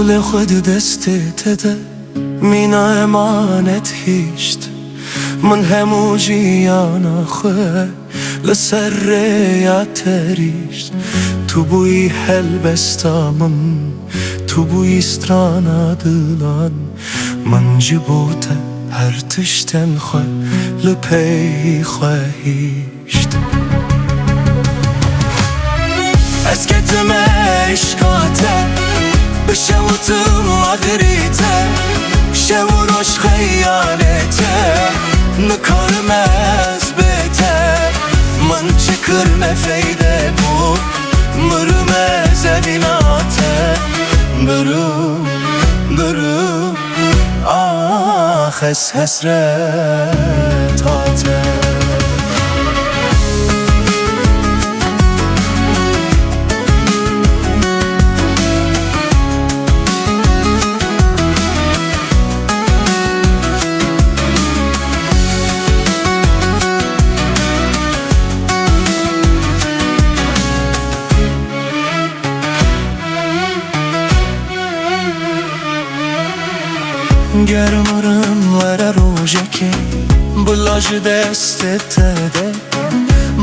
دل خود دست تده مینا امانت هیشت من همو جیانا خواه لسر یا تریشت تو بوی هلبستامم تو بوی استرانا دلان من جبوته هر تشتن خواه لپی خواهیشت از کتم عشقاته بشوتم مغریته شوروش خیالته نکارم از بته من چکر نفیده بود مرم از evinaته برو آخ از حسرتاته گرمارم وره روژه که بلاج دستت تده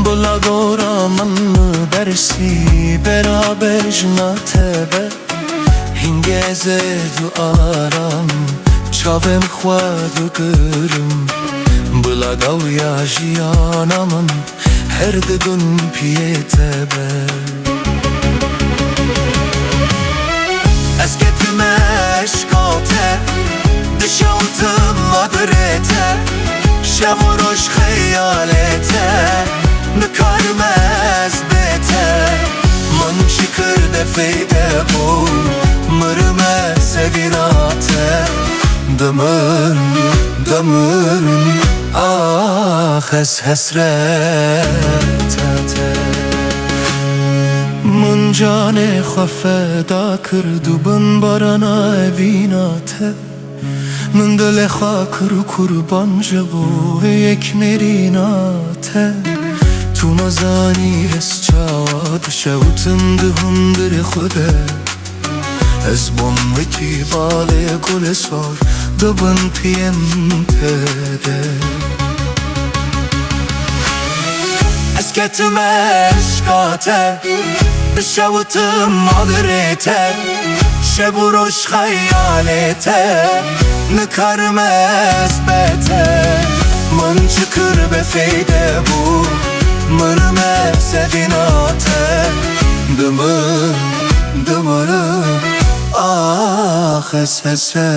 بلا گورا من درسی برا بجناته به هنگزه دو آرام چاوم خواد و گرم بلا گویا جیانا من هر دگون پیته به از کتم عشقاته دشوتم مدرته شب و روش خیالته نکارم از بته من چی کرده فیده بود مرم از evinaته دمرم آخ از حسرتاته من جان خفدا کرد و بن بارانا evinaته من دل خاک رو قربان جبو یک مریناته تو نزانی هست چاد شوتم دهون در خوده از بمرکی باله گل سار دبن پیم تده از کتم عشقاته بشوتم مادرته شب و روش خیالته نکارم از بته من چکر به فیده بود مرم از evinaته دمرم آخ از حسرتاته